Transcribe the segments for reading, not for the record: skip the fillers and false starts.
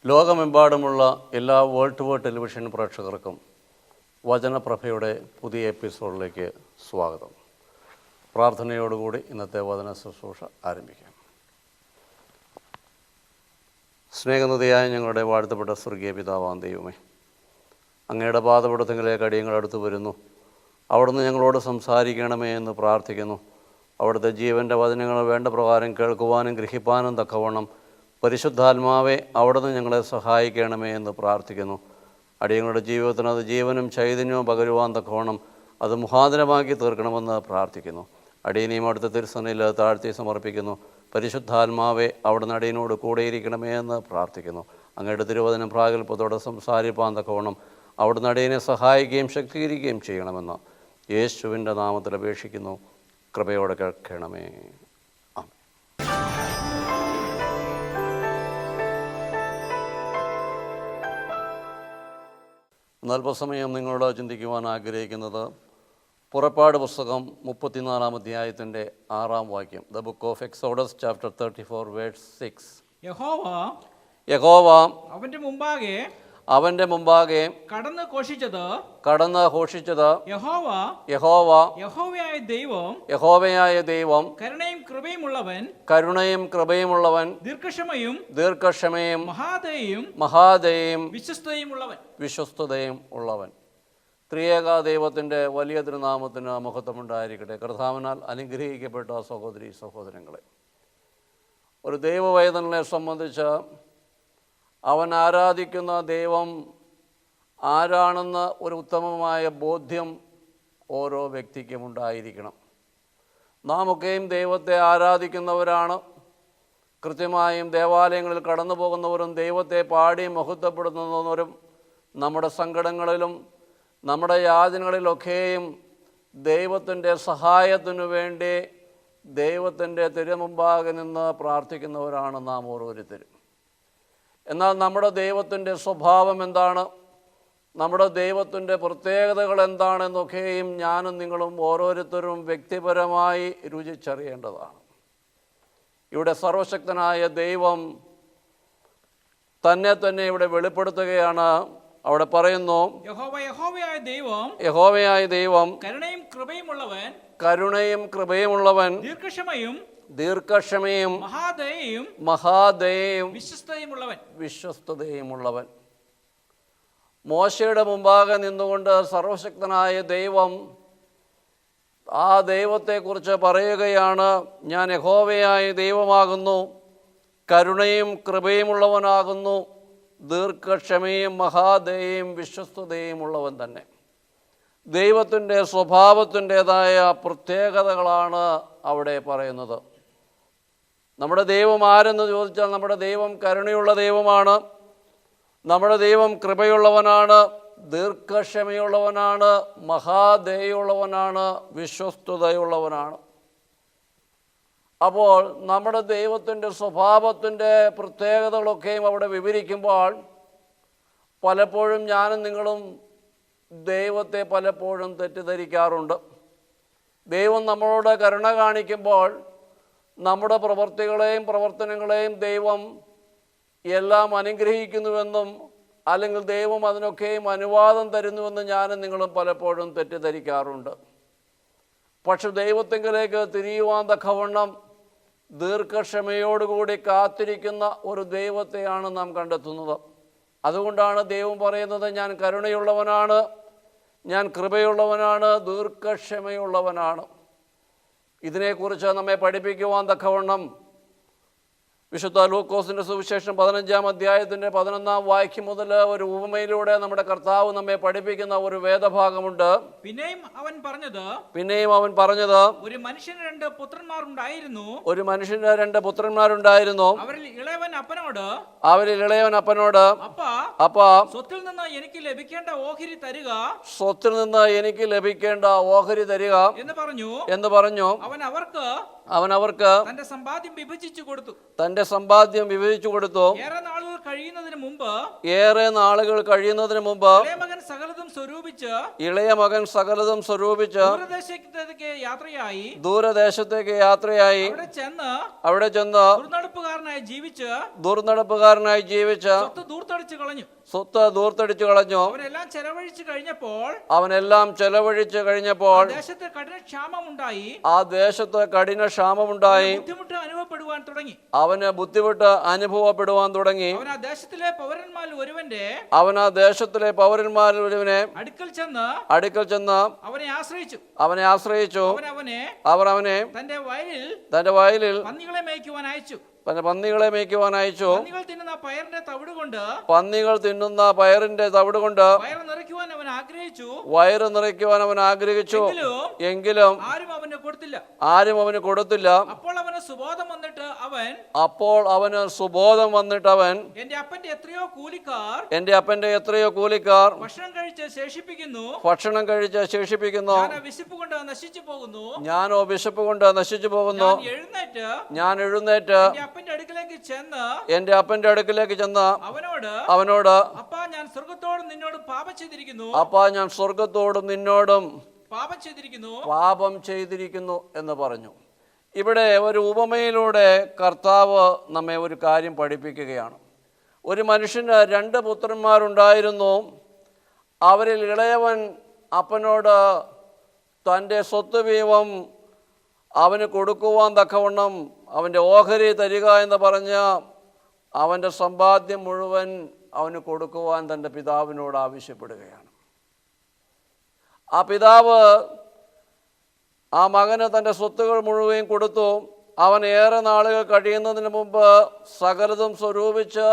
ലോകമെമ്പാടുമുള്ള എല്ലാ world to world television പ്രേക്ഷകർക്കും വചനപ്രഭയുടെ പുതിയ എപ്പിസോഡിലേക്ക് സ്വാഗതം. പ്രാർത്ഥനയോടുകൂടി ഇന്നത്തെ വചന ശുശ്രൂഷ ആരംഭിക്കാം. സ്നേഹനിധിയായ ഞങ്ങളുടെ വാഴ്ത്തപ്പെട്ട സ്വർഗീയ പിതാവാം ദൈവമേ, അങ്ങയുടെ പാദപീഠത്തിലേക്ക് അടിയങ്ങൾ അടുത്ത് വരുന്നു. അവിടുന്ന് ഞങ്ങളോട് സംസാരിക്കണമേ എന്ന് പ്രാർത്ഥിക്കുന്നു. അവിടുത്തെ ജീവൻ്റെ വചനങ്ങൾ വേണ്ട പ്രകാരം കേൾക്കുവാനും ഗ്രഹിപ്പാനും തക്കവണ്ണം പരിശുദ്ധാത്മാവെ അവിടുന്ന് ഞങ്ങളെ സഹായിക്കണമേ എന്ന് പ്രാർത്ഥിക്കുന്നു. അടിയങ്ങളുടെ ജീവിതത്തിന് അത് ജീവനും ചൈതന്യവും പകരുവാൻ തക്കവണ്ണം അത് മുഖാന്തരമാക്കി തീർക്കണമെന്ന് പ്രാർത്ഥിക്കുന്നു. അടിയനെയും അവിടുത്തെ തിരുസന്നിധിയിൽ താഴ്ത്തി സമർപ്പിക്കുന്നു. പരിശുദ്ധാത്മാവെ അവിടുന്ന് അടിയനോട് കൂടെയിരിക്കണമേ എന്ന് പ്രാർത്ഥിക്കുന്നു. അങ്ങയുടെ തിരുവചനം പ്രാഗൽഭ്യത്തോടെ സംസാരിപ്പാൻ തക്കവണ്ണം അവിടുന്ന് അടിയനെ സഹായിക്കുകയും ശക്തീകരിക്കുകയും ചെയ്യണമെന്ന് യേശുവിൻ്റെ നാമത്തിൽ അപേക്ഷിക്കുന്നു. കൃപയോടെ കേൾക്കണമേ. അല്പസമയം നിങ്ങളോട് ചിന്തിക്കുവാൻ ആഗ്രഹിക്കുന്നത് പുറപ്പാട് പുസ്തകം 34-ാം അധ്യായത്തിൻ്റെ 6-ാം വാക്യം. The book of Exodus chapter 34 verse 6. യഹോവ അവന്റെ മുമ്പാകെ കടന്ന് ഘോഷിച്ചത് യഹോവയായ ദൈവം കരുണയും കൃപയുമുള്ളവൻ ദീർഘക്ഷമയും മഹാദയും വിശ്വസ്തതയും ഉള്ളവൻ. ത്രിയേക ദൈവത്തിൻ്റെ വലിയ തിരുനാമത്തിന് മഹത്വമുണ്ടായിരിക്കട്ടെ. കർത്താവിനാൽ അനുഗ്രഹിക്കപ്പെട്ട സഹോദരീ സഹോദരങ്ങളെ, ഒരു ദൈവവേദനെ സംബന്ധിച്ച് അവൻ ആരാധിക്കുന്ന ദൈവം ആരാണെന്ന് ഒരു ഉത്തമമായ ബോധ്യം ഓരോ വ്യക്തിക്കും ഉണ്ടായിരിക്കണം. നാമൊക്കെയും ദൈവത്തെ ആരാധിക്കുന്നവരാണ്. കൃത്യമായും ദേവാലയങ്ങളിൽ കടന്നു പോകുന്നവരും ദൈവത്തെ പാടി മഹത്വപ്പെടുത്തുന്നവരും നമ്മുടെ സങ്കടങ്ങളിലും നമ്മുടെ യാതനകളിലൊക്കെയും ദൈവത്തിൻ്റെ സഹായത്തിനു വേണ്ടി ദൈവത്തിൻ്റെ തിരുമുമ്പാകെ നിന്ന് പ്രാർത്ഥിക്കുന്നവരാണ് നാം ഓരോരുത്തരും. എന്നാൽ നമ്മുടെ ദൈവത്തിൻ്റെ സ്വഭാവം എന്താണ്, നമ്മുടെ ദൈവത്തിൻ്റെ പ്രത്യേകതകൾ എന്താണെന്നൊക്കെയും ഞാനും നിങ്ങളും ഓരോരുത്തരും വ്യക്തിപരമായി രുചിച്ചറിയേണ്ടതാണ്. ഇവിടെ സർവശക്തനായ ദൈവം തന്നെ ഇവിടെ വെളിപ്പെടുത്തുകയാണ്. അവിടെ പറയുന്നു, യഹോവയായ ദൈവം കരുണയും കൃപയുമുള്ളവൻ ദീർഘക്ഷമയും മഹാദയയും വിശ്വസ്തതയുമുള്ളവൻ. മോശയുടെ മുമ്പാകെ നിന്നുകൊണ്ട് സർവശക്തനായ ദൈവം ആ ദൈവത്തെക്കുറിച്ച് പറയുകയാണ്, ഞാൻ യഹോവയായ ദൈവമാകുന്നു, കരുണയും കൃപയുമുള്ളവനാകുന്നു, ദീർഘക്ഷമയും മഹാദയയും വിശ്വസ്തതയും ഉള്ളവൻ തന്നെ. ദൈവത്തിൻ്റെ സ്വഭാവത്തിൻ്റേതായ പ്രത്യേകതകളാണ് അവിടെ പറയുന്നത്. നമ്മുടെ ദൈവം ആരെന്ന് ചോദിച്ചാൽ നമ്മുടെ ദൈവം കരുണയുള്ള ദൈവമാണ്, നമ്മുടെ ദൈവം കൃപയുള്ളവനാണ്, ദീർഘക്ഷമയുള്ളവനാണ്, മഹാദയുള്ളവനാണ്, വിശ്വസ്തതയുള്ളവനാണ്. അപ്പോൾ നമ്മുടെ ദൈവത്തിൻ്റെ സ്വഭാവത്തിൻ്റെ പ്രത്യേകതകളൊക്കെയും അവിടെ വിവരിക്കുമ്പോൾ പലപ്പോഴും ഞാനും നിങ്ങളും ദൈവത്തെ പലപ്പോഴും തെറ്റിദ്ധരിക്കാറുണ്ട്. ദൈവം നമ്മളോട് കരുണ കാണിക്കുമ്പോൾ നമ്മുടെ പ്രവൃത്തികളെയും പ്രവർത്തനങ്ങളെയും ദൈവം എല്ലാം അനുഗ്രഹിക്കുന്നുവെന്നും അല്ലെങ്കിൽ ദൈവം അതിനൊക്കെയും അനുവാദം തരുന്നുവെന്ന് ഞാനും നിങ്ങളും പലപ്പോഴും തെറ്റിദ്ധരിക്കാറുണ്ട്. പക്ഷെ ദൈവത്തിങ്കിലേക്ക് തിരിയുവാൻ തക്കവണ്ണം ദീർഘക്ഷമയോടുകൂടി കാത്തിരിക്കുന്ന ഒരു ദൈവത്തെയാണ് നാം കണ്ടെത്തുന്നത്. അതുകൊണ്ടാണ് ദൈവം പറയുന്നത്, ഞാൻ കരുണയുള്ളവനാണ്, ഞാൻ കൃപയുള്ളവനാണ്, ദീർഘക്ഷമയുള്ളവനാണ്. ഇതിനെക്കുറിച്ച് നമ്മെ പഠിപ്പിക്കുവാൻ തക്കവണ്ണം വിശുദ്ധ ലൂക്കോസിൻ്റെ സുവിശേഷം 15-ാം അധ്യായത്തിൻ്റെ 11-ാം വാക്യം മുതൽ ഒരു ഉപമയിലൂടെ നമ്മുടെ കർത്താവ് നമ്മെ പഠിപ്പിക്കുന്ന ഒരു വേദഭാഗമുണ്ട്. പിന്നെയും അവൻ പറഞ്ഞത് ഒരു മനുഷ്യന് 2 പുത്രന്മാരുണ്ടായിരുന്നു. അവരിൽ ഇളയവൻ അപ്പനോട് അപ്പാ, സ്വത്തിൽ നിന്ന് എനിക്ക് ലഭിക്കേണ്ട ഓഹരി തരിക എന്ന് പറഞ്ഞു. അവൻ അവർക്ക് തന്റെ സമ്പാദ്യം വിഭജിച്ചു കൊടുത്തു. ഏറെ നാളുകൾ കഴിയുന്നതിന് മുമ്പ് സകലതും സ്വരൂപിച്ച് ദൂരദേശത്തേക്ക് യാത്രയായി അവിടെ ചെന്ന് ദുർനടപ്പുകാരനായി ജീവിച്ച് സ്വത്ത് ദൂർത്തടിച്ചു കളഞ്ഞു. അവനെല്ലാം ചെലവഴിച്ചു കഴിഞ്ഞപ്പോൾ ആ ദേശത്ത് കഠിന ക്ഷാമമുണ്ടായി. അവന് ബുദ്ധിമുട്ട് അനുഭവപ്പെടുവാൻ തുടങ്ങി. അവൻ ആ ദേശത്തിലെ പൗരന്മാരിൽ ഒരുവനെ അടുക്കൽ ചെന്ന് അവനെ ആശ്രയിച്ചു. അവർ അവനെ തന്റെ വയലിൽ പന്നികളെ മേയ്ക്കുവാൻ അയച്ചു. പന്നികൾ തിന്നുന്ന പയറിന്റെ തവിട് കൊണ്ട് വയറ് നിറയ്ക്കുവാൻ അവൻ ആഗ്രഹിച്ചു. എങ്കിലും ആരും അവന് കൊടുത്തില്ല. അപ്പോൾ അവന് സുബോധം വന്നിട്ട് അവൻ എന്റെ അപ്പന്റെ എത്രയോ കൂലിക്കാർ ഭക്ഷണം കഴിച്ച് ശേഷിപ്പിക്കുന്നു. ഞാനോ വിശപ്പ് കൊണ്ട് നശിച്ചു പോകുന്നു. ഞാൻ എഴുന്നേറ്റ് എന്റെ അപ്പന്റെ അടുക്കിലേക്ക് ചെന്ന് അവനോട് അപ്പാ ഞാൻ സ്വർഗത്തോടും നിന്നോടും പാപം ചെയ്തിരിക്കുന്നു എന്ന് പറഞ്ഞു. ഇവിടെ ഒരു ഉപമയിലൂടെ കർത്താവ് നമ്മെ ഒരു കാര്യം പഠിപ്പിക്കുകയാണ്. ഒരു മനുഷ്യന് 2 പുത്രന്മാരുണ്ടായിരുന്നു. അവരിൽ ഇളയവൻ അപ്പനോട് തൻ്റെ സ്വത്ത് വീതം അവന് കൊടുക്കുവാൻ തക്കവണ്ണം അവൻ്റെ ഓഹരി തരിക എന്ന് പറഞ്ഞ് അവൻ്റെ സമ്പാദ്യം മുഴുവൻ അവന് കൊടുക്കുവാൻ തൻ്റെ പിതാവിനോട് ആവശ്യപ്പെടുകയാണ്. ആ പിതാവ് ആ മകന് തൻ്റെ സ്വത്തുകൾ മുഴുവൻ കൊടുത്തു. അവൻ ഏറെ നാളുകൾ കഴിയുന്നതിന് മുമ്പ് സകലതും സ്വരൂപിച്ച്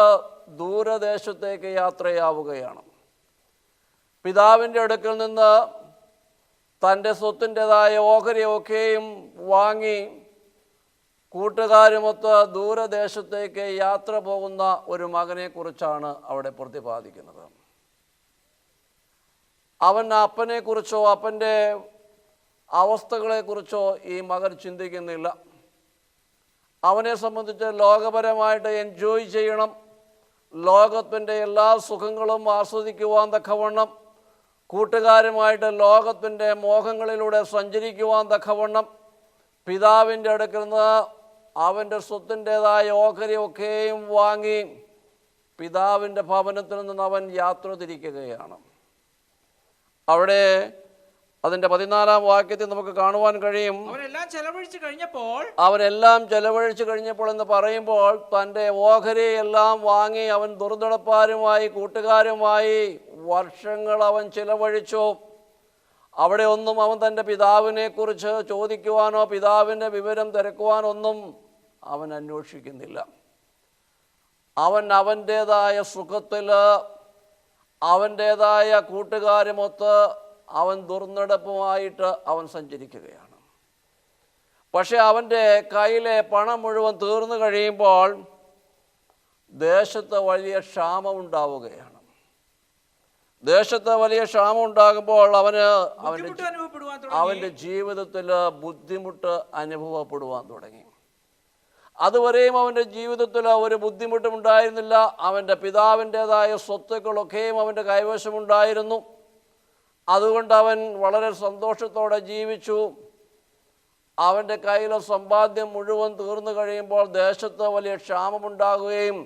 ദൂരദേശത്തേക്ക് യാത്രയാവുകയാണ്. പിതാവിൻ്റെ അടുക്കൽ നിന്ന് തൻ്റെ സ്വത്തിൻ്റെതായ ഓഹരിയൊക്കെയും വാങ്ങി കൂട്ടുകാരുമൊത്ത് ദൂരദേശത്തേക്ക് യാത്ര പോകുന്ന ഒരു മകനെ കുറിച്ചാണ് അവിടെ പ്രതിപാദിക്കുന്നത്. അവൻ അപ്പനെക്കുറിച്ചോ അപ്പൻ്റെ അവസ്ഥകളെക്കുറിച്ചോ ഈ മകൻ ചിന്തിക്കുന്നില്ല. അവനെ സംബന്ധിച്ച് ലോകപരമായിട്ട് എൻജോയ് ചെയ്യണം, ലോകത്തിൻ്റെ എല്ലാ സുഖങ്ങളും ആസ്വദിക്കുവാൻ തക്കവണ്ണം, കൂട്ടുകാരുമായിട്ട് ലോകത്തിൻ്റെ മോഹങ്ങളിലൂടെ സഞ്ചരിക്കുവാൻ തക്കവണ്ണം പിതാവിൻ്റെ അടുക്കൽ നിന്ന് അവൻ്റെ സ്വത്തിൻ്റെതായ ഓഹരിയൊക്കെയും വാങ്ങി പിതാവിൻ്റെ ഭവനത്തിൽ നിന്ന് അവൻ യാത്ര തിരിക്കുകയാണ്. അവിടെ അതിൻ്റെ 14-ാം വാക്യത്തിൽ നമുക്ക് കാണുവാൻ കഴിയും, അവനെല്ലാം ചെലവഴിച്ചു കഴിഞ്ഞപ്പോൾ എന്ന് പറയുമ്പോൾ തൻ്റെ ഓഹരിയെല്ലാം വാങ്ങി അവൻ ദുർനടപ്പാരുമായി കൂട്ടുകാരുമായി വർഷങ്ങൾ അവൻ ചെലവഴിച്ചു. അവിടെ ഒന്നും അവൻ തൻ്റെ പിതാവിനെ കുറിച്ച് ചോദിക്കുവാനോ പിതാവിൻ്റെ വിവരം തിരക്കുവാനോ ഒന്നും അവൻ അന്വേഷിക്കുന്നില്ല. അവൻ അവൻ്റേതായ സുഖത്തിൽ അവൻ്റേതായ കൂട്ടുകാരുമൊത്ത് അവൻ ദുർനടപ്പുമായിട്ട് അവൻ സഞ്ചരിക്കുകയാണ്. പക്ഷെ അവൻ്റെ കയ്യിലെ പണം മുഴുവൻ തീർന്നു കഴിയുമ്പോൾ ദേശത്ത് വലിയ ക്ഷാമമുണ്ടാവുകയാണ്. ദേശത്ത് വലിയ ക്ഷാമം ഉണ്ടാകുമ്പോൾ അവൻ്റെ ജീവിതത്തിൽ ബുദ്ധിമുട്ട് അനുഭവപ്പെടുവാൻ തുടങ്ങി. അതുവരെയും അവൻ്റെ ജീവിതത്തിൽ ഒരു ബുദ്ധിമുട്ടും ഉണ്ടായിരുന്നില്ല. അവൻ്റെ പിതാവിൻ്റേതായ സ്വത്തുക്കളൊക്കെയും അവൻ്റെ കൈവശമുണ്ടായിരുന്നു. അതുകൊണ്ട് അവൻ വളരെ സന്തോഷത്തോടെ ജീവിച്ചു. അവൻ്റെ കയ്യിലെ സമ്പാദ്യം മുഴുവൻ തീർന്നു കഴിയുമ്പോൾ ദേശത്ത് വലിയ ക്ഷാമമുണ്ടാകുകയും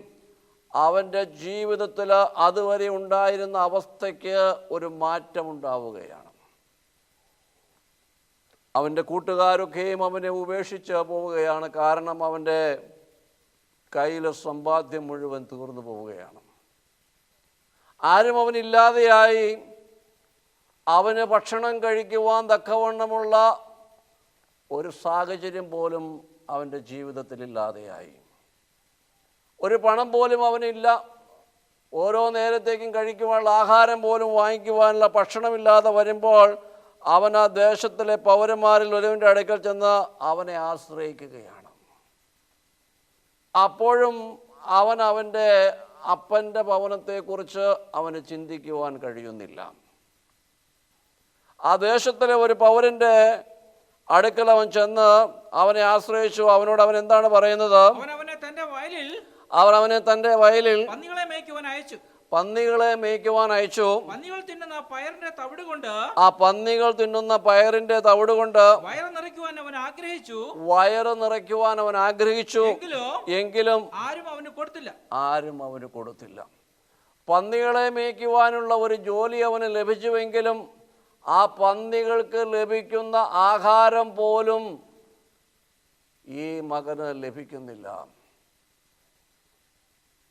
അവൻ്റെ ജീവിതത്തിൽ അതുവരെ ഉണ്ടായിരുന്ന അവസ്ഥയ്ക്ക് ഒരു മാറ്റമുണ്ടാവുകയാണ്. അവൻ്റെ കൂട്ടുകാരൊക്കെയും അവനെ ഉപേക്ഷിച്ച് പോവുകയാണ്. കാരണം അവൻ്റെ കയ്യിലെ സമ്പാദ്യം മുഴുവൻ തീർന്നു പോവുകയാണ്. ആരും അവനില്ലാതെയായി. അവന് ഭക്ഷണം കഴിക്കുവാൻ തക്കവണ്ണമുള്ള ഒരു സാഹചര്യം പോലും അവൻ്റെ ജീവിതത്തിലില്ലാതെയായി. ഒരു പണം പോലും അവനില്ല. ഓരോ നേരത്തേക്കും കഴിക്കുവാനുള്ള ആഹാരം പോലും വാങ്ങിക്കുവാനുള്ള ഭക്ഷണമില്ലാതെ വരുമ്പോൾ അവൻ ആ ദേശത്തിലെ പൗരന്മാരിൽ ഒരുവൻ്റെ അടുക്കൽ ചെന്ന് അവനെ ആശ്രയിക്കുകയാണ്. അപ്പോഴും അവൻ്റെ അപ്പൻ്റെ ഭവനത്തെക്കുറിച്ച് അവന് ചിന്തിക്കുവാൻ കഴിയുന്നില്ല. ആ ദേശത്തിലെ ഒരു പൗരൻ്റെ അടുക്കൽ അവൻ ചെന്ന് അവനെ ആശ്രയിച്ചു. അവനോട് അവൻ എന്താണ് പറയുന്നത്? അവർ അവനെ തൻ്റെ വയലിൽ പന്നികളെ മേയ്ക്കുവാൻ അയച്ചു. പന്നികൾ തിന്നുന്ന പയറിന്റെ തവിട് കൊണ്ട് ആ പന്നികൾ തിന്നുന്ന പയറിന്റെ തവിട് കൊണ്ട് വയറ് നിറയ്ക്കുവാൻ അവൻ ആഗ്രഹിച്ചു. വയറ് നിറയ്ക്കുവാൻ അവൻ ആഗ്രഹിച്ചു. എങ്കിലും ആരും അവന് കൊടുത്തില്ല. ആരും അവന് കൊടുത്തില്ല. പന്നികളെ മേയ്ക്കുവാനുള്ള ഒരു ജോലി അവന് ലഭിച്ചുവെങ്കിലും ആ പന്നികൾക്ക് ലഭിക്കുന്ന ആഹാരം പോലും ഈ മകന് ലഭിക്കുന്നില്ല.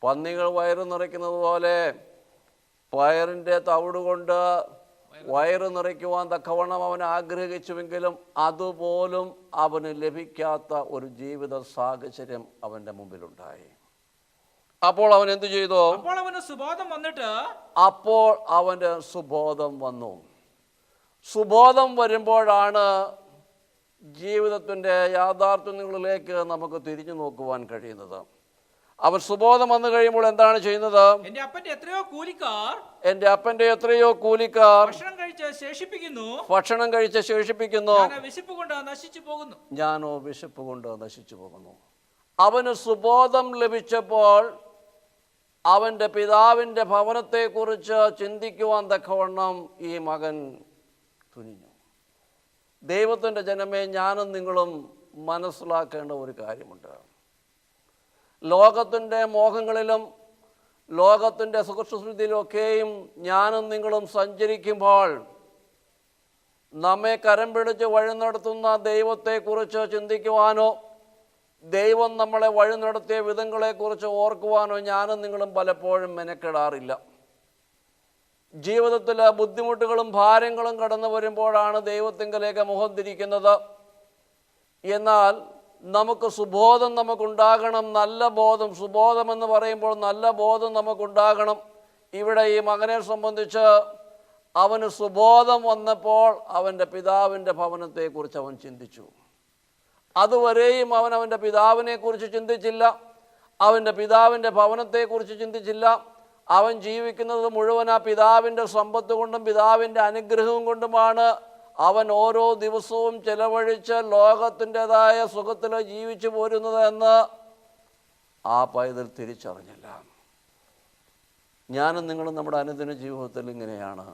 പന്നികൾ വയറ് നിറയ്ക്കുന്നത് പോലെ പയറിൻ്റെ തവിട് കൊണ്ട് വയറ് നിറയ്ക്കുവാൻ തക്കവണ്ണം അവൻ ആഗ്രഹിച്ചുവെങ്കിലും അതുപോലും അവന് ലഭിക്കാത്ത ഒരു ജീവിത സാഹചര്യം അവൻ്റെ മുമ്പിലുണ്ടായി. അപ്പോൾ അവൻ എന്തു ചെയ്തു? അപ്പോൾ അവന് സുബോധം വന്നു. സുബോധം വരുമ്പോഴാണ് ജീവിതത്തിൻ്റെ യാഥാർത്ഥ്യങ്ങളിലേക്ക് നമുക്ക് തിരിഞ്ഞു നോക്കുവാൻ കഴിയുന്നത്. അവൻ സുബോധം വന്നു കഴിയുമ്പോൾ എന്താണ് ചെയ്യുന്നത്? എന്റെ അപ്പന്റെ എത്രയോ കൂലിക്കാർ ഭക്ഷണം കഴിച്ച് ശേഷിപ്പിക്കുന്നു. ഞാനോ വിശപ്പ് കൊണ്ട് നശിച്ചു പോകുന്നു. അവന് സുബോധം ലഭിച്ചപ്പോൾ അവൻ്റെ പിതാവിൻ്റെ ഭവനത്തെക്കുറിച്ച് ചിന്തിക്കുവാൻ തക്കവണ്ണം ഈ മകൻ തുനിഞ്ഞു. ദൈവത്തിൻ്റെ ജനമേ, ഞാനും നിങ്ങളും മനസ്സിലാക്കേണ്ട ഒരു കാര്യമുണ്ട്. ലോകത്തിൻ്റെ മോഹങ്ങളിലും ലോകത്തിൻ്റെ സുഖസുശ്രുതിയിലൊക്കെയും ഞാനും നിങ്ങളും സഞ്ചരിക്കുമ്പോൾ നമ്മെ കരം പിടിച്ച് വഴി നടത്തുന്ന ദൈവത്തെക്കുറിച്ച് ചിന്തിക്കുവാനോ ദൈവം നമ്മളെ വഴി നടത്തിയ വിധങ്ങളെക്കുറിച്ച് ഓർക്കുവാനോ ഞാനും നിങ്ങളും പലപ്പോഴും മെനക്കെടാറില്ല. ജീവിതത്തിൽ ബുദ്ധിമുട്ടുകളും ഭാരങ്ങളും കടന്നു വരുമ്പോഴാണ് ദൈവത്തിങ്കലേക്ക് മുഖം തിരിക്കുന്നത്. എന്നാൽ നമുക്ക് സുബോധം നമുക്കുണ്ടാകണം, നല്ല ബോധം. സുബോധമെന്ന് പറയുമ്പോൾ നല്ല ബോധം നമുക്കുണ്ടാകണം. ഇവിടെ ഈ മകനെ സംബന്ധിച്ച് അവന് സുബോധം വന്നപ്പോൾ അവൻ്റെ പിതാവിൻ്റെ ഭവനത്തെക്കുറിച്ച് അവൻ ചിന്തിച്ചു. അതുവരെയും അവൻ അവൻ്റെ പിതാവിനെക്കുറിച്ച് ചിന്തിച്ചില്ല, അവൻ്റെ പിതാവിൻ്റെ ഭവനത്തെക്കുറിച്ച് ചിന്തിച്ചില്ല. അവൻ ജീവിക്കുന്നത് മുഴുവൻ ആ പിതാവിൻ്റെ സമ്പത്ത് കൊണ്ടും പിതാവിൻ്റെ അനുഗ്രഹവും കൊണ്ടുമാണ്. അവൻ ഓരോ ദിവസവും ചെലവഴിച്ച് ലോകത്തിൻ്റെതായ സുഖത്തിൽ ജീവിച്ചു പോരുന്നത് എന്ന് ആ പൈതൽ തിരിച്ചറിഞ്ഞില്ല. ഞാനും നിങ്ങളും നമ്മുടെ അനുദിന ജീവിതത്തിൽ ഇങ്ങനെയാണ്.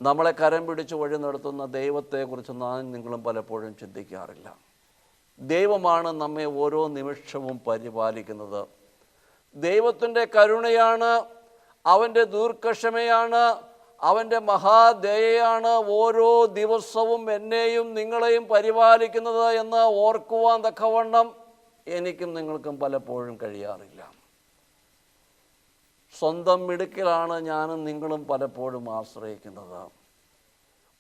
നമ്മളെ കരം പിടിച്ച് വഴി നടത്തുന്ന ദൈവത്തെക്കുറിച്ച് നാം നിങ്ങളും പലപ്പോഴും ചിന്തിക്കാറില്ല. ദൈവമാണ് നമ്മെ ഓരോ നിമിഷവും പരിപാലിക്കുന്നത്. ദൈവത്തിൻ്റെ കരുണയാണ്, അവൻ്റെ ദീർഘക്ഷമയാണ്, അവൻ്റെ മഹാദയയാണ് ഓരോ ദിവസവും എന്നെയും നിങ്ങളെയും പരിപാലിക്കുന്നത് എന്ന് ഓർക്കുവാൻ തക്കവണ്ണം എനിക്കും നിങ്ങൾക്കും പലപ്പോഴും കഴിയാറില്ല. സ്വന്തം മിടുക്കിലാണ് ഞാനും നിങ്ങളും പലപ്പോഴും ആശ്രയിക്കുന്നത്.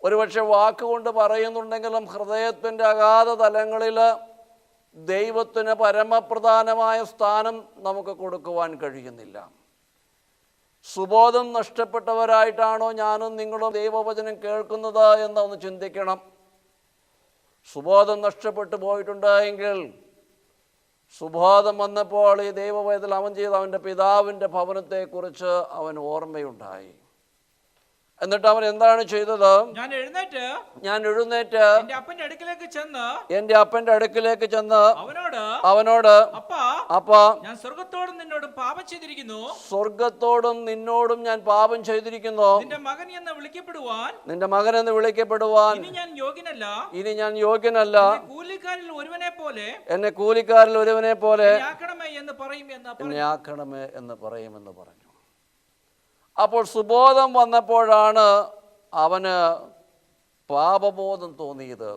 ഒരുപക്ഷെ വാക്കുകൊണ്ട് പറയുന്നുണ്ടെങ്കിലും ഹൃദയത്തിൻ്റെ അഗാധ തലങ്ങളിൽ ദൈവത്തിന് പരമപ്രധാനമായ സ്ഥാനം നമുക്ക് കൊടുക്കുവാൻ കഴിയുന്നില്ല. സുബോധം നഷ്ടപ്പെട്ടവരായിട്ടാണോ ഞാനും നിങ്ങളും ദൈവവചനം കേൾക്കുന്നത് എന്നൊന്ന് ചിന്തിക്കണം. സുബോധം നഷ്ടപ്പെട്ടു പോയിട്ടുണ്ട് എങ്കിൽ സുബോധം വന്നപ്പോൾ ഈ ദൈവവചനത്തിൽ അവൻ ചെയ്ത അവൻ്റെ പിതാവിൻ്റെ ഭവനത്തെക്കുറിച്ച് അവൻ ഓർമ്മയുണ്ടായി. എന്നിട്ട് അവൻ എന്താണ് ചെയ്തത്? ഞാൻ എഴുന്നേറ്റ് എന്റെ അപ്പന്റെ അടുക്കിലേക്ക് ചെന്ന് അവനോട് അപ്പാ, ഞാൻ സ്വർഗത്തോടും നിന്നോടും പാപം ചെയ്തിരിക്കുന്നു. സ്വർഗത്തോടും നിന്നോടും ഞാൻ പാപം ചെയ്തിരിക്കുന്നു. നിന്റെ മകൻ എന്ന് വിളിക്കപ്പെടുവാൻ ഇനി ഞാൻ യോഗ്യനല്ല. എന്നെ കൂലിക്കാരിൽ ഒരുവനെ പോലെ ആക്കണമേ എന്ന് പറയുമെന്ന് പറഞ്ഞു. അപ്പോൾ സുബോധം വന്നപ്പോഴാണ് അവന് പാപബോധം തോന്നിയത്.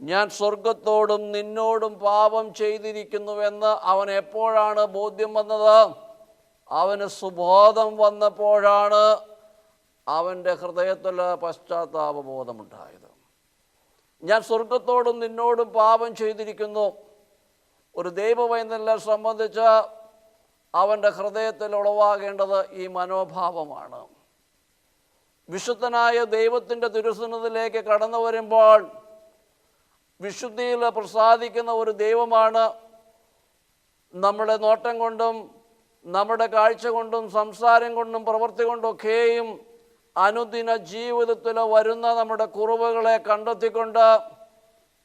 ഞാൻ സ്വർഗത്തോടും നിന്നോടും പാപം ചെയ്തിരിക്കുന്നുവെന്ന് അവൻ എപ്പോഴാണ് ബോധ്യം വന്നത്? അവന് സുബോധം വന്നപ്പോഴാണ് അവൻ്റെ ഹൃദയത്തിൽ പശ്ചാത്താപബോധമുണ്ടായത്. ഞാൻ സ്വർഗത്തോടും നിന്നോടും പാപം ചെയ്തിരിക്കുന്നു. ഒരു ദൈവവൈതലിനെ സംബന്ധിച്ച് അവൻ്റെ ഹൃദയത്തിൽ ഉളവാകേണ്ടത് ഈ മനോഭാവമാണ്. വിശുദ്ധനായ ദൈവത്തിൻ്റെ തിരുസന്നിധിയിലേക്ക് കടന്നു വരുമ്പോൾ വിശുദ്ധിയിൽ പ്രസാദിക്കുന്ന ഒരു ദൈവമാണ്. നമ്മുടെ നോട്ടം കൊണ്ടും നമ്മുടെ കാഴ്ച കൊണ്ടും സംസാരം കൊണ്ടും പ്രവൃത്തി കൊണ്ടൊക്കെയും അനുദിന ജീവിതത്തിൽ വരുന്ന നമ്മുടെ കുറവുകളെ കണ്ടെത്തിക്കൊണ്ട്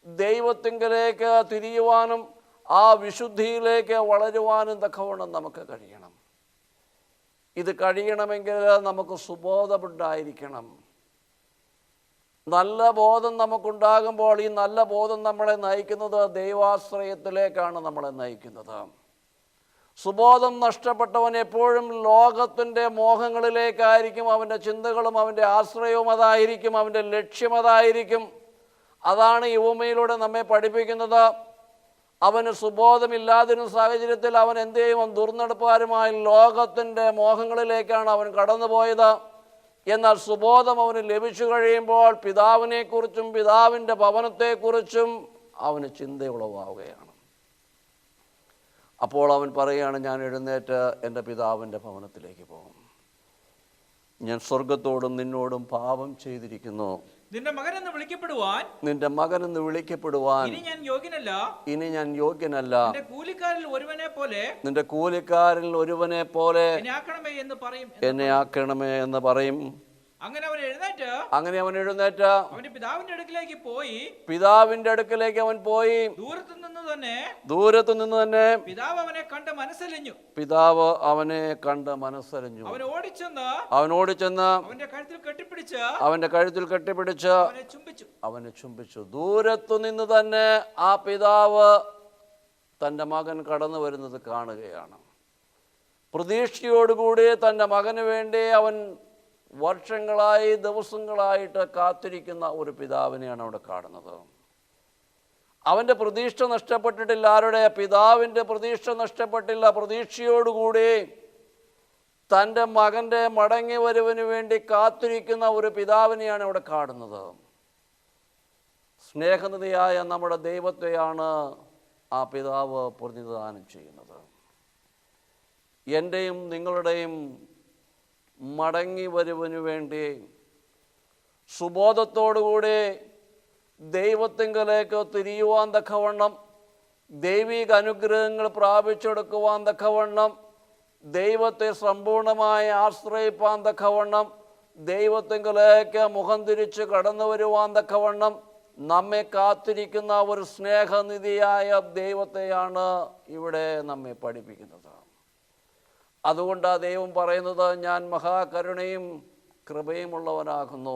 ദൈവത്തിങ്കലേക്ക് തിരിയുവാനും ആ വിശുദ്ധിയിലേക്ക് വളരുവാനും തക്കവണ്ണം നമുക്ക് കഴിയണം. ഇത് കഴിയണമെങ്കിൽ നമുക്ക് സുബോധമുണ്ടായിരിക്കണം. നല്ല ബോധം നമുക്കുണ്ടാകുമ്പോൾ ഈ നല്ല ബോധം നമ്മളെ നയിക്കുന്നത് ദൈവാശ്രയത്തിലേക്കാണ് നമ്മളെ നയിക്കുന്നത്. സുബോധം നഷ്ടപ്പെട്ടവൻ എപ്പോഴും ലോകത്തിൻ്റെ മോഹങ്ങളിലേക്കായിരിക്കും അവൻ്റെ ചിന്തകളും, അവൻ്റെ ആശ്രയവും അതായിരിക്കും, അവൻ്റെ ലക്ഷ്യം അതായിരിക്കും. അതാണ് ഈ ഉപമയിലൂടെ നമ്മെ പഠിപ്പിക്കുന്നത്. അവന് സുബോധമില്ലാതിരുന്ന സാഹചര്യത്തിൽ അവൻ എന്ത് ചെയ്യും? ദുർനടപ്പുകാരുമായി ലോകത്തിൻ്റെ മോഹങ്ങളിലേക്കാണ് അവൻ കടന്നുപോയത്. എന്നാൽ സുബോധം അവന് ലഭിച്ചു കഴിയുമ്പോൾ പിതാവിനെക്കുറിച്ചും പിതാവിൻ്റെ ഭവനത്തെക്കുറിച്ചും അവന് ചിന്തയുളവാവുകയാണ്. അപ്പോൾ അവൻ പറയുകയാണ്, ഞാൻ എഴുന്നേറ്റ് എൻ്റെ പിതാവിൻ്റെ ഭവനത്തിലേക്ക് പോകും. ഞാൻ സ്വർഗത്തോടും നിന്നോടും പാപം ചെയ്തിരിക്കുന്നു. നിന്റെ മകനെന്ന് വിളിക്കപ്പെടുവാൻ ഇനി ഞാൻ യോഗ്യനല്ല. നിന്റെ കൂലിക്കാരിൽ ഒരുവനെ പോലെ എന്നെ ആക്കണമേ എന്ന് പറയും. അങ്ങനെ അവൻ എഴുന്നേറ്റ് അവന്റെ പിതാവിന്റെ അടുക്കിലേക്ക് പോയി. ദൂരത്തു നിന്ന് തന്നെ പിതാവ് അവനെ കണ്ട് മനസ്സലിഞ്ഞു. അവൻ ഓടിച്ചെന്ന് അവന്റെ കഴുത്തിൽ കെട്ടിപ്പിടിച്ച് അവനെ ചുംബിച്ചു. ദൂരത്തു നിന്ന് തന്നെ ആ പിതാവ് തൻ്റെ മകൻ കടന്നു വരുന്നത് കാണുകയാണ്. പ്രതീക്ഷയോടുകൂടി തൻ്റെ മകന് വേണ്ടി അവൻ വർഷങ്ങളായി ദിവസങ്ങളായിട്ട് കാത്തിരിക്കുന്ന ഒരു പിതാവിനെയാണ് അവിടെ കാണുന്നത്. അവൻ്റെ പ്രതീക്ഷ നഷ്ടപ്പെട്ടിട്ടില്ല. ആരുടെ? പിതാവിൻ്റെ പ്രതീക്ഷ നഷ്ടപ്പെട്ടില്ല. പ്രതീക്ഷയോടുകൂടി തൻ്റെ മകൻ്റെ മടങ്ങി വരവിന് വേണ്ടി കാത്തിരിക്കുന്ന ഒരു പിതാവിനെയാണ് ഇവിടെ കാണുന്നത്. സ്നേഹനിധിയായ നമ്മുടെ ദൈവത്തെയാണ് ആ പിതാവ് പ്രതിനിധാനം ചെയ്യുന്നത്. എൻ്റെയും നിങ്ങളുടെയും മടങ്ങി വരവിന് വേണ്ടി സുബോധത്തോടുകൂടി ദൈവത്തിങ്കലേക്ക് തിരിയുവാൻ തക്കവണ്ണം, ദൈവിക അനുഗ്രഹങ്ങൾ പ്രാപിച്ചെടുക്കുവാൻ തക്കവണ്ണം, ദൈവത്തെ സമ്പൂർണമായി ആശ്രയിപ്പാൻ തക്കവണ്ണം, ദൈവത്തിങ്കലേക്ക് മുഖം തിരിച്ച് കടന്നു വരുവാൻ തക്കവണ്ണം നമ്മെ കാത്തിരിക്കുന്ന ഒരു സ്നേഹനിധിയായ ദൈവത്തെയാണ് ഇവിടെ നമ്മെ പഠിപ്പിക്കുന്നത്. അതുകൊണ്ടാണ് ദൈവം പറയുന്നത്, ഞാൻ മഹാകരുണയും കൃപയുമുള്ളവനാകുന്നു,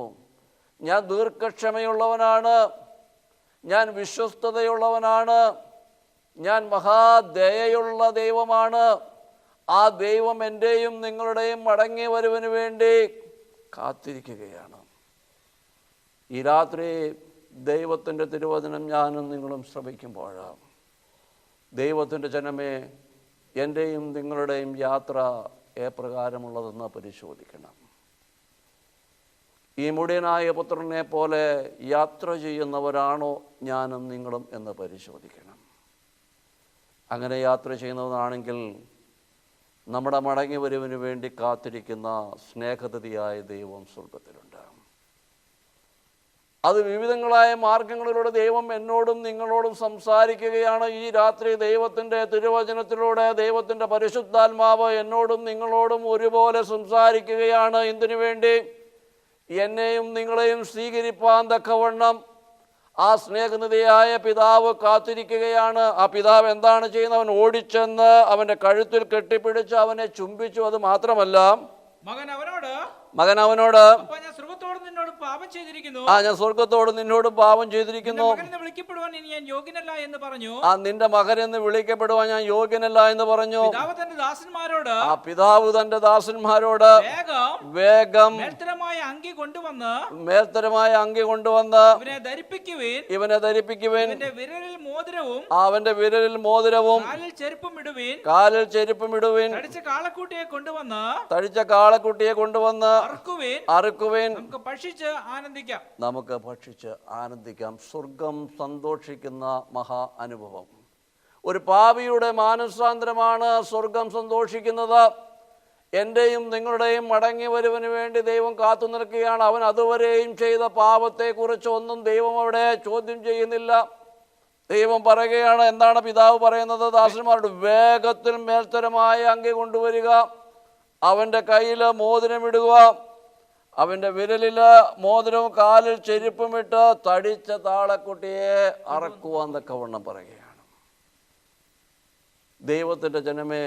ഞാൻ ദീർഘക്ഷമയുള്ളവനാണ്, ഞാൻ വിശ്വസ്തതയുള്ളവനാണ്, ഞാൻ മഹാദയയുള്ള ദൈവമാണ്. ആ ദൈവം എൻ്റെയും നിങ്ങളുടെയും മടങ്ങി വരവിന് വേണ്ടി കാത്തിരിക്കുകയാണ്. ഈ രാത്രി ദൈവത്തിൻ്റെ തിരുവചനം ഞാനും നിങ്ങളും ശ്രമിക്കുമ്പോൾ, ദൈവത്തിൻ്റെ ജനമേ, എൻ്റെയും നിങ്ങളുടെയും യാത്ര എപ്രകാരമുള്ളതെന്ന് പരിശോധിക്കണം. ഈ മുടിയനായ പുത്രനെ പോലെ യാത്ര ചെയ്യുന്നവരാണോ ഞാനും നിങ്ങളും എന്ന് പരിശോധിക്കണം. അങ്ങനെ യാത്ര ചെയ്യുന്നവരാണെങ്കിൽ നമ്മുടെ മടങ്ങി വരവിന് വേണ്ടി കാത്തിരിക്കുന്ന സ്നേഹതയായ ദൈവം സ്വർഗത്തിലുണ്ട്. അത് വിവിധങ്ങളായ മാർഗങ്ങളിലൂടെ ദൈവം എന്നോടും നിങ്ങളോടും സംസാരിക്കുകയാണ്. ഈ രാത്രി ദൈവത്തിൻ്റെ തിരുവചനത്തിലൂടെ ദൈവത്തിൻ്റെ പരിശുദ്ധാത്മാവ് എന്നോടും നിങ്ങളോടും ഒരുപോലെ സംസാരിക്കുകയാണ്. എന്തിനു വേണ്ടി? എന്നെയും നിങ്ങളെയും സ്വീകരിപ്പാൻ തക്കവണ്ണം ആ സ്നേഹനിധിയായ പിതാവ് കാത്തിരിക്കുകയാണ്. ആ പിതാവ് എന്താണ് ചെയ്യുന്നത്? അവൻ ഓടിച്ചെന്ന് അവൻ്റെ കഴുത്തിൽ കെട്ടിപ്പിടിച്ച് അവനെ ചുംബിച്ചു. അത് മാത്രമല്ല, മകൻ അവനോട് ഞാൻ സ്വർഗത്തോട് നിന്നോട് പാപം ചെയ്തിരിക്കുന്നു. നിന്റെ മകനെന്ന് വിളിക്കപ്പെടുവാൻ ഞാൻ യോഗ്യനല്ല എന്ന് പറഞ്ഞു. ആ പിതാവ് തന്റെ ദാസന്മാരോട് വേഗം മേൽത്തരമായ അങ്കി കൊണ്ടുവന്ന് ഇവനെ ധരിപ്പിക്കുവിൻ, അവന്റെ വിരലിൽ മോതിരവും കാലിൽ ചെരുപ്പും ഇടുവിൻ, തടിച്ച കാളക്കുട്ടിയെ കൊണ്ടുവന്ന് അറുക്കുവിൻ, നമുക്ക് ഭക്ഷിച്ച് ആനന്ദിക്കാം. സ്വർഗം സന്തോഷിക്കുന്ന മഹാ അനുഭവം. ഒരു പാപിയുടെ മാനസാന്തരമാണ് സ്വർഗം സന്തോഷിക്കുന്നത്. എൻ്റെയും നിങ്ങളുടെയും മടങ്ങി വരുവിന് വേണ്ടി ദൈവം കാത്തു നിൽക്കുകയാണ്. അവൻ അതുവരെയും ചെയ്ത പാപത്തെക്കുറിച്ച് ഒന്നും ദൈവം അവിടെ ചോദ്യം ചെയ്യുന്നില്ല. ദൈവം പറയുകയാണ്, എന്താണ് പിതാവ് പറയുന്നത്? ദാസന്മാരോട് വേഗത്തിൽ മേൽത്തരമായ അങ്കി കൊണ്ടുവരിക, അവൻ്റെ കയ്യിൽ മോതിരമിടുക, അവൻ്റെ വിരലിൽ മോതിരവും കാലിൽ ചെരുപ്പുമിട്ട് തടിച്ച താളക്കുട്ടിയെ അറക്കുവാൻ തക്കവണ്ണം പറയുകയാണ്. ദൈവത്തിൻ്റെ ജനമേ,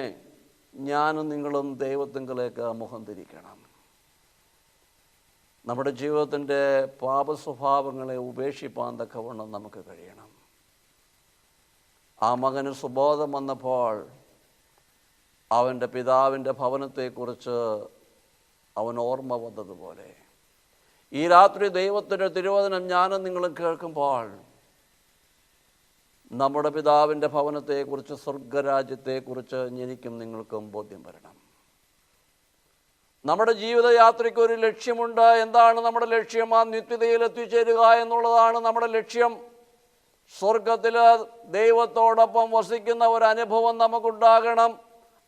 ഞാനും നിങ്ങളും ദൈവത്തിങ്കലേക്ക് മുഖം തിരിക്കണം. നമ്മുടെ ജീവിതത്തിൻ്റെ പാപസ്വഭാവങ്ങളെ ഉപേക്ഷിപ്പാൻ തക്കവണ്ണം നമുക്ക് കഴിയണം. ആ മകന് സുബോധം വന്നപ്പോൾ അവൻ്റെ പിതാവിൻ്റെ ഭവനത്തെക്കുറിച്ച് അവൻ ഓർമ്മ വന്നതുപോലെ ഈ രാത്രി ദൈവത്തിൻ്റെ തിരുവചനം ഞാനും നിങ്ങളും കേൾക്കുമ്പോൾ നമ്മുടെ പിതാവിൻ്റെ ഭവനത്തെക്കുറിച്ച്, സ്വർഗരാജ്യത്തെക്കുറിച്ച് എനിക്കും നിങ്ങൾക്കും ബോധ്യം വരണം. നമ്മുടെ ജീവിതയാത്രയ്ക്ക് ഒരു ലക്ഷ്യമുണ്ട്. എന്താണ് നമ്മുടെ ലക്ഷ്യം? ആ നിത്യതയിൽ എത്തിച്ചേരുക എന്നുള്ളതാണ് നമ്മുടെ ലക്ഷ്യം. സ്വർഗത്തിൽ ദൈവത്തോടൊപ്പം വസിക്കുന്ന ഒരു അനുഭവം നമുക്കുണ്ടാകണം.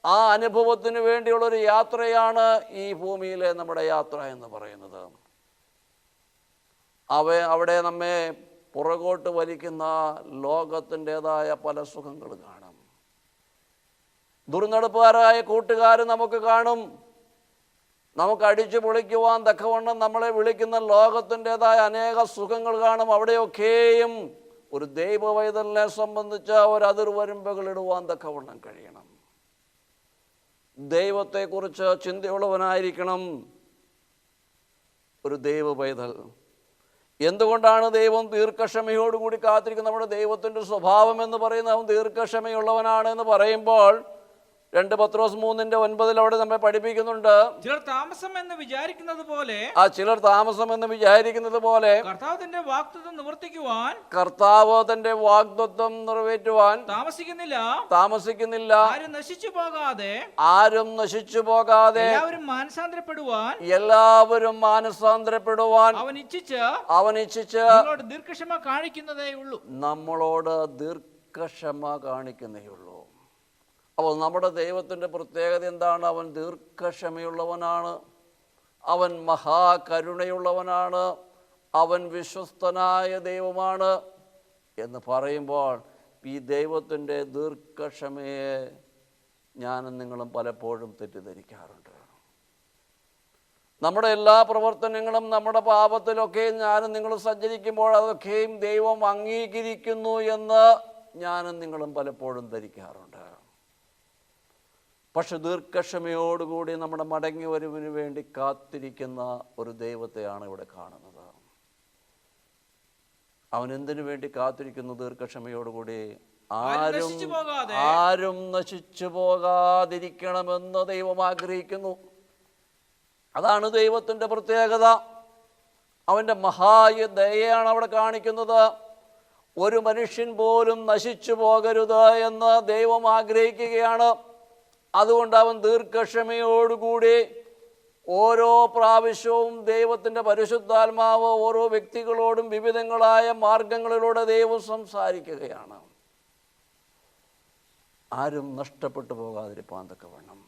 ആ അനുഭവത്തിന് വേണ്ടിയുള്ളൊരു യാത്രയാണ് ഈ ഭൂമിയിലെ നമ്മുടെ യാത്ര എന്ന് പറയുന്നത്. അവിടെ നമ്മെ പുറകോട്ട് വലിക്കുന്ന ലോകത്തിൻ്റെതായ പല സുഖങ്ങൾ കാണും. ദുർനടപ്പുകാരായ കൂട്ടുകാർ നമുക്ക് കാണും. നമുക്ക് അടിച്ചു പൊളിക്കുവാൻ തക്കവണ്ണം നമ്മളെ വിളിക്കുന്ന ലോകത്തിൻ്റെതായ അനേക സുഖങ്ങൾ കാണും. അവിടെയൊക്കെയും ഒരു ദൈവവൈതലിനെ സംബന്ധിച്ച് ഒരു അതിർവരമ്പുകൾ ഇടുവാൻ തക്കവണ്ണം കഴിയണം. ദൈവത്തെക്കുറിച്ച് ചിന്തയുള്ളവനായിരിക്കണം ഒരു ദൈവവൈതൽ. എന്തുകൊണ്ടാണ് ദൈവം ദീർഘക്ഷമയോടുകൂടി കാത്തിരിക്കുന്നത്? നമ്മുടെ ദൈവത്തിൻ്റെ സ്വഭാവം എന്ന് പറയുന്നത് അവൻ ദീർഘക്ഷമയുള്ളവനാണ് എന്ന് പറയുമ്പോൾ 2 പത്രോസ് 3:9 അവിടെ നമ്മെ പഠിപ്പിക്കുന്നുണ്ട്. ചിലർ താമസം എന്ന് വിചാരിക്കുന്നത് പോലെ കർത്താവ് തന്റെ വാഗ്ദത്തം നിറവേറ്റുവാൻ താമസിക്കുന്നില്ല. ആരും നശിച്ചു പോകാതെ എല്ലാവരും മാനസാന്തരപ്പെടുവാൻ അവൻ ഇച്ഛിച്ച് നമ്മളോട് ദീർഘക്ഷമ കാണിക്കുന്നേയുള്ളൂ. അപ്പോൾ നമ്മുടെ ദൈവത്തിൻ്റെ പ്രത്യേകത എന്താണ്? അവൻ ദീർഘക്ഷമയുള്ളവനാണ്, അവൻ മഹാകരുണയുള്ളവനാണ്, അവൻ വിശ്വസ്തനായ ദൈവമാണ് എന്ന് പറയുമ്പോൾ ഈ ദൈവത്തിൻ്റെ ദീർഘക്ഷമയെ ഞാനും നിങ്ങളും പലപ്പോഴും തെറ്റിദ്ധരിക്കാറുണ്ട്. നമ്മുടെ എല്ലാ പ്രവർത്തനങ്ങളും നമ്മുടെ പാപത്തിലൊക്കെയും ഞാനും നിങ്ങളും സഞ്ചരിക്കുമ്പോൾ അതൊക്കെയും ദൈവം അംഗീകരിക്കുന്നു എന്ന് ഞാനും നിങ്ങളും പലപ്പോഴും ധരിക്കാറുണ്ട്. പക്ഷെ ദീർഘക്ഷമയോടുകൂടി നമ്മുടെ മടങ്ങി വരവിന് വേണ്ടി കാത്തിരിക്കുന്ന ഒരു ദൈവത്തെയാണ് ഇവിടെ കാണുന്നത്. അവൻ എന്തിനു വേണ്ടി കാത്തിരിക്കുന്നു? ദീർഘക്ഷമയോടുകൂടി ആരും നശിച്ചു പോകാതിരിക്കണമെന്ന് ദൈവം ആഗ്രഹിക്കുന്നു. അതാണ് ദൈവത്തിൻ്റെ പ്രത്യേകത. അവൻ്റെ മഹാദയയാണ് അവിടെ കാണിക്കുന്നത്. ഒരു മനുഷ്യൻ പോലും നശിച്ചു പോകരുത് എന്ന് ദൈവം ആഗ്രഹിക്കുകയാണ്. അതുകൊണ്ട് അവൻ ദീർഘക്ഷമയോടുകൂടി ഓരോ പ്രാവശ്യവും ദൈവത്തിൻ്റെ പരിശുദ്ധാത്മാവ് ഓരോ വ്യക്തികളോടും വിവിധങ്ങളായ മാർഗങ്ങളിലൂടെ ദൈവം സംസാരിക്കുകയാണ്. ആരും നഷ്ടപ്പെട്ടു പോകാതിരിപ്പാൻ തക്കവണ്ണം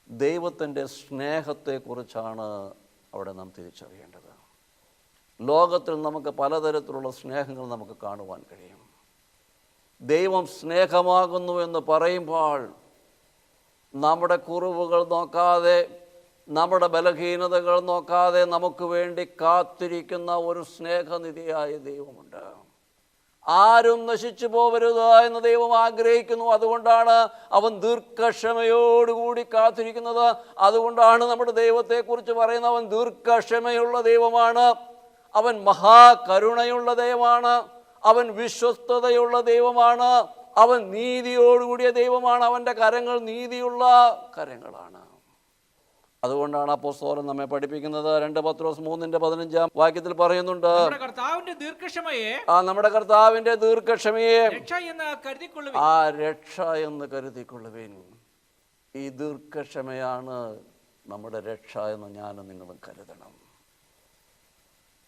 ദൈവത്തിൻ്റെ സ്നേഹത്തെക്കുറിച്ചാണ് അവിടെ നാം തിരിച്ചറിയേണ്ടത്. ലോകത്തിൽ നമുക്ക് പലതരത്തിലുള്ള സ്നേഹങ്ങൾ നമുക്ക് കാണുവാൻ കഴിയും. ദൈവം സ്നേഹമാകുന്നു എന്ന് പറയുമ്പോൾ നമ്മുടെ കുറവുകൾ നോക്കാതെ, നമ്മുടെ ബലഹീനതകൾ നോക്കാതെ നമുക്ക് വേണ്ടി കാത്തിരിക്കുന്ന ഒരു സ്നേഹനിധിയായ ദൈവമുണ്ട്. ആരും നശിച്ചു പോവരുത് എന്ന് ദൈവം ആഗ്രഹിക്കുന്നു. അതുകൊണ്ടാണ് അവൻ ദീർഘക്ഷമയോടുകൂടി കാത്തിരിക്കുന്നത്. അതുകൊണ്ടാണ് നമ്മുടെ ദൈവത്തെക്കുറിച്ച് പറയുന്നത് അവൻ ദീർഘക്ഷമയുള്ള ദൈവമാണ്, അവൻ മഹാകരുണയുള്ള ദൈവമാണ്, അവൻ വിശ്വസ്തതയുള്ള ദൈവമാണ്, അവൻ നീതിയോടുകൂടിയ ദൈവമാണ്. അവൻ്റെ കരങ്ങൾ നീതിയുള്ള കരങ്ങളാണ്. അതുകൊണ്ടാണ് അപ്പോസ്തലൻ നമ്മെ പഠിപ്പിക്കുന്നത് 2 പത്രോസ് 3:15 വാക്യത്തിൽ പറയുന്നുണ്ട്, നമ്മുടെ കർത്താവിന്റെ ദീർഘക്ഷമയെ ആ രക്ഷ എന്ന് കരുതിക്കൊള്ളുവിൻ. ഈ ദീർഘക്ഷമയാണ് നമ്മുടെ രക്ഷ എന്ന് ഞാനും നിങ്ങളും കരുതണം.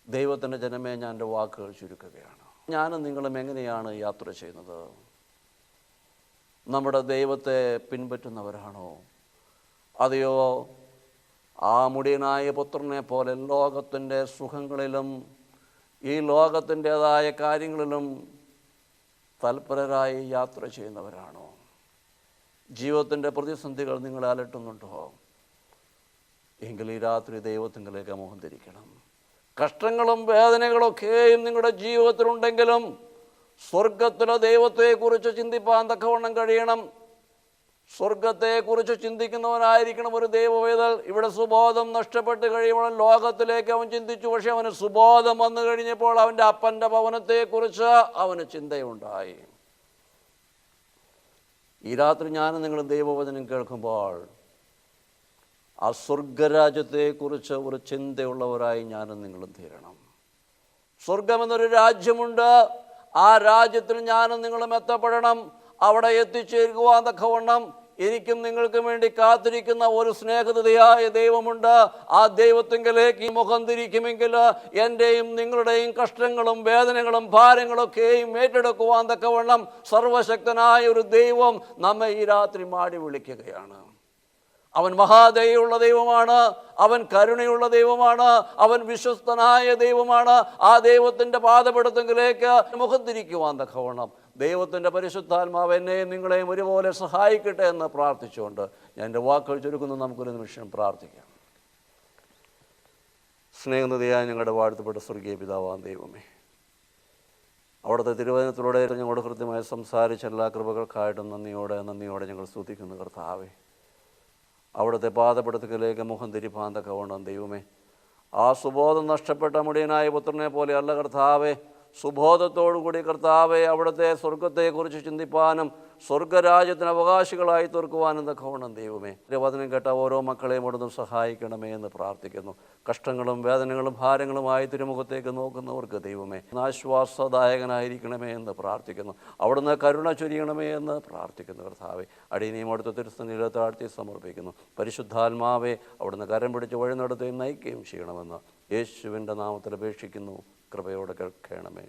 ദൈവത്തിൻ്റെ ജനമേ, ഞാൻ എൻ്റെ വാക്കുകൾ ചുരുക്കുകയാണ്. ഞാനും നിങ്ങളും എങ്ങനെയാണ് യാത്ര ചെയ്യുന്നത്? നമ്മുടെ ദൈവത്തെ പിൻപറ്റുന്നവരാണോ? അതെയോ ആ മുടിയനായ പുത്രനെ പോലെ ലോകത്തിൻ്റെ സുഖങ്ങളിലും ഈ ലോകത്തിൻ്റെതായ കാര്യങ്ങളിലും തൽപരരായി യാത്ര ചെയ്യുന്നവരാണോ? ജീവിതത്തിൻ്റെ പ്രതിസന്ധികൾ നിങ്ങളെ അലട്ടുന്നുണ്ടോ? എങ്കിൽ ഈ രാത്രി ദൈവത്തിങ്കിലേക്ക് മോഹം തിരിക്കണം. കഷ്ടങ്ങളും വേദനകളൊക്കെയും നിങ്ങളുടെ ജീവിതത്തിലുണ്ടെങ്കിലും സ്വർഗത്തിലെ ദൈവത്തെക്കുറിച്ച് ചിന്തിപ്പാൻ തക്കവണ്ണം കഴിയണം. സ്വർഗത്തെക്കുറിച്ച് ചിന്തിക്കുന്നവനായിരിക്കണം ഒരു ദൈവവേദൽ. ഇവിടെ സുബോധം നഷ്ടപ്പെട്ട് കഴിയുമ്പോൾ ലോകത്തിലേക്ക് അവൻ ചിന്തിച്ചു. പക്ഷെ അവന് സുബോധം വന്നു കഴിഞ്ഞപ്പോൾ അവൻ്റെ അപ്പൻ്റെ ഭവനത്തെക്കുറിച്ച് അവന് ചിന്തയുണ്ടായി. ഈ രാത്രി ഞാനും നിങ്ങൾ ദൈവവചനം കേൾക്കുമ്പോൾ ആ സ്വർഗരാജ്യത്തെക്കുറിച്ച് ഒരു ചിന്തയുള്ളവരായി ഞാനും നിങ്ങളും തീരണം. സ്വർഗമെന്നൊരു രാജ്യമുണ്ട്. ആ രാജ്യത്തിൽ ഞാനും നിങ്ങളും എത്തപ്പെടണം. അവിടെ എത്തിച്ചേരുവാൻ തക്കവണ്ണം എനിക്കും നിങ്ങൾക്കും വേണ്ടി കാത്തിരിക്കുന്ന ഒരു സ്നേഹതയായ ദൈവമുണ്ട്. ആ ദൈവത്തിങ്കലേക്ക് മുഖം തിരിക്കുമെങ്കിൽ എൻ്റെയും നിങ്ങളുടെയും കഷ്ടങ്ങളും വേദനകളും ഭാരങ്ങളൊക്കെയും ഏറ്റെടുക്കുവാൻ തക്കവണ്ണം സർവശക്തനായ ഒരു ദൈവം നമ്മെ ഈ രാത്രി മാടി വിളിക്കുകയാണ്. അവൻ മഹാദയുള്ള ദൈവമാണ്. അവൻ കരുണയുള്ള ദൈവമാണ്. അവൻ വിശ്വസ്തനായ ദൈവമാണ്. ആ ദൈവത്തിൻ്റെ പാദപീഠത്തിലേക്ക് മുഖം തിരിക്കുവാൻ തക്കവണ്ണം ദൈവത്തിൻ്റെ പരിശുദ്ധാത്മാവ് എന്നെയും നിങ്ങളെയും ഒരുപോലെ സഹായിക്കട്ടെ എന്ന് പ്രാർത്ഥിച്ചുകൊണ്ട് ഞാൻ എൻ്റെ വാക്കുകൾ ചുരുക്കുന്നു. നമുക്കൊരു നിമിഷം പ്രാർത്ഥിക്കാം. സ്നേഹനിധിയായ ഞങ്ങളുടെ വാഴ്ത്തപ്പെട്ട സ്വർഗീയ പിതാവാം ദൈവമേ, അവിടുത്തെ തിരുവചനത്തിലൂടെ ഞങ്ങളോട് കൃത്യമായി സംസാരിച്ച എല്ലാ കൃപകൾക്കായിട്ടും നന്ദിയോടെ ഞങ്ങൾ സ്തുതിക്കുന്നു കർത്താവേ. അവിടുത്തെ പാദപീഠത്തിലേക്ക് മുഖം തിരിപ്പാൻ തക്കവണ്ണം ദൈവമേ, ആ സുബോധം നഷ്ടപ്പെട്ട മുടിയനായ പുത്രനെ പോലെ അല്ല കർത്താവേ, സുബോധത്തോടുകൂടി കർത്താവെ അവിടുത്തെ സ്വർഗത്തെക്കുറിച്ച് ചിന്തിപ്പാനും സ്വർഗരാജ്യത്തിന് അവകാശികളായി തീർക്കുവാനും തക്കവണ്ണം ദൈവമേ വചനം കേട്ട ഓരോ മക്കളെയും അവിടുന്ന് സഹായിക്കണമേ എന്ന് പ്രാർത്ഥിക്കുന്നു. കഷ്ടങ്ങളും വേദനകളും ഭാരങ്ങളുമായി തിരുമുഖത്തേക്ക് നോക്കുന്നവർക്ക് ദൈവമേ ആശ്വാസദായകനായിരിക്കണമേ എന്ന് പ്രാർത്ഥിക്കുന്നു. അവിടുന്ന് കരുണ ചൊരിയണമേ എന്ന് പ്രാർത്ഥിക്കുന്നു കർത്താവെ. അടിയനെയും അവിടുത്തെ തിരുസന്നിധിയിൽ താഴ്ത്തി സമർപ്പിക്കുന്നു. പരിശുദ്ധാത്മാവെ അവിടുന്ന് കരം പിടിച്ച് വഴി നടത്തുകയും നയിക്കുകയും ചെയ്യണമെന്ന് യേശുവിൻ്റെ നാമത്തിൽ അപേക്ഷിക്കുന്നു. കൃപയോടെ കേൾക്കണമേ.